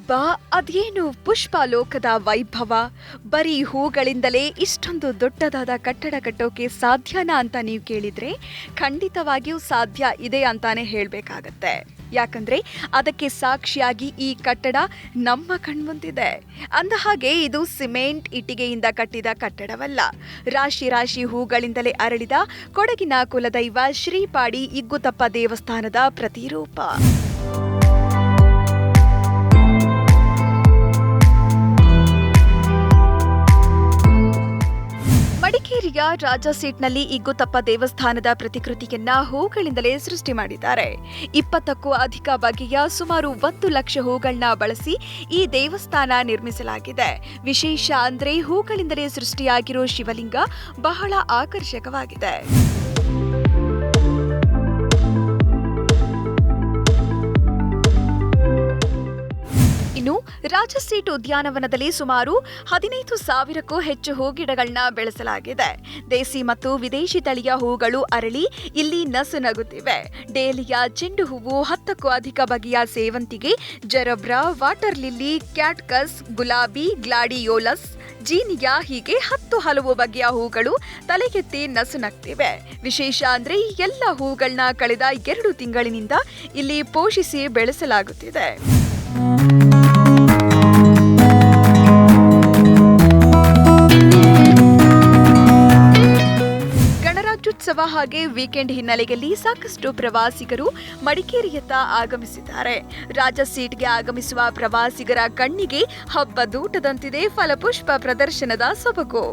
ಅಬ್ಬಾ, ಅದೇನು ಪುಷ್ಪಲೋಕದ ವೈಭವ! ಬರೀ ಹೂಗಳಿಂದಲೇ ಇಷ್ಟೊಂದು ದೊಡ್ಡದಾದ ಕಟ್ಟಡ ಕಟ್ಟೋಕೆ ಸಾಧ್ಯನಾ ಅಂತ ನೀವು ಕೇಳಿದ್ರೆ ಖಂಡಿತವಾಗಿಯೂ ಸಾಧ್ಯ ಇದೆ ಅಂತಾನೆ ಹೇಳಬೇಕಾಗತ್ತೆ. ಯಾಕಂದ್ರೆ ಅದಕ್ಕೆ ಸಾಕ್ಷಿಯಾಗಿ ಈ ಕಟ್ಟಡ ನಮ್ಮ ಕಣ್ಮುಂದಿದೆ. ಅಂದಹಾಗೆ ಇದು ಸಿಮೆಂಟ್ ಇಟ್ಟಿಗೆಯಿಂದ ಕಟ್ಟಿದ ಕಟ್ಟಡವಲ್ಲ, ರಾಶಿ ರಾಶಿ ಹೂಗಳಿಂದಲೇ ಅರಳಿದ ಕೊಡಗಿನ ಕುಲದೈವ ಶ್ರೀಪಾಡಿ ಇಗ್ಗುತಪ್ಪ ದೇವಸ್ಥಾನದ ಪ್ರತಿರೂಪ. ಮಡಿಕೇರಿಯ ರಾಜಸೀಟ್ನಲ್ಲಿ ಇಗ್ಗುತಪ್ಪ ದೇವಸ್ಥಾನದ ಪ್ರತಿಕೃತಿಯನ್ನ ಹೂಗಳಿಂದಲೇ ಸೃಷ್ಟಿ ಮಾಡಿದ್ದಾರೆ. 20ಕ್ಕೂ ಅಧಿಕ ಬಗೆಯ ಸುಮಾರು 1 ಲಕ್ಷ ಹೂಗಳನ್ನ ಬಳಸಿ ಈ ದೇವಸ್ಥಾನ ನಿರ್ಮಿಸಲಾಗಿದೆ. ವಿಶೇಷ ಅಂದ್ರೆ ಹೂಗಳಿಂದಲೇ ಸೃಷ್ಟಿಯಾಗಿರೋ ಶಿವಲಿಂಗ ಬಹಳ ಆಕರ್ಷಕವಾಗಿದೆ. ಇನ್ನು ರಾಜಸೀಟ್ ಉದ್ಯಾನವನದಲ್ಲಿ ಸುಮಾರು 15,000ಕ್ಕೂ ಹೆಚ್ಚು ಹೂಗಿಡಗಳನ್ನ ಬೆಳೆಸಲಾಗಿದೆ. ದೇಸಿ ಮತ್ತು ವಿದೇಶಿ ತಳಿಯ ಹೂಗಳು ಅರಳಿ ಇಲ್ಲಿ ನಸುನಗುತ್ತಿವೆ. ಡೇಲಿಯಾ, ಚೆಂಡು ಹೂವು, 10ಕ್ಕೂ ಅಧಿಕ ಬಗೆಯ ಸೇವಂತಿಗೆ, ಜರಬ್ರಾ, ವಾಟರ್ ಲಿಲ್ಲಿ, ಕ್ಯಾಟ್ಕಸ್, ಗುಲಾಬಿ, ಗ್ಲಾಡಿಯೋಲಸ್, ಜೀನಿಯಾ ಹೀಗೆ 10 ಹಲವು ಬಗೆಯ ಹೂಗಳು ತಲೆಗೆತ್ತಿ ನಸುನಗ್ತಿವೆ. ವಿಶೇಷ ಅಂದ್ರೆ ಈ ಎಲ್ಲ ಹೂಗಳನ್ನ ಕಳೆದ 2 ತಿಂಗಳಿನಿಂದ ಇಲ್ಲಿ ಪೋಷಿಸಿ ಬೆಳೆಸಲಾಗುತ್ತಿದೆ. ಗಣರಾಜ್ಯೋತ್ಸವ ಹಾಗೆ ವೀಕೆಂಡ್ ಹಿನ್ನೆಲೆಯಲ್ಲಿ ಸಾಕಷ್ಟು ಪ್ರವಾಸಿಗರು ಮಡಿಕೇರಿಯತ್ತ ಆಗಮಿಸಿದ್ದಾರೆ. ರಾಜಸೀಟ್ಗೆ ಆಗಮಿಸುವ ಪ್ರವಾಸಿಗರ ಕಣ್ಣಿಗೆ ಹಬ್ಬದೂಟದಂತಿದೆ ಫಲಪುಷ್ಪ ಪ್ರದರ್ಶನದ ಸೊಬಗು.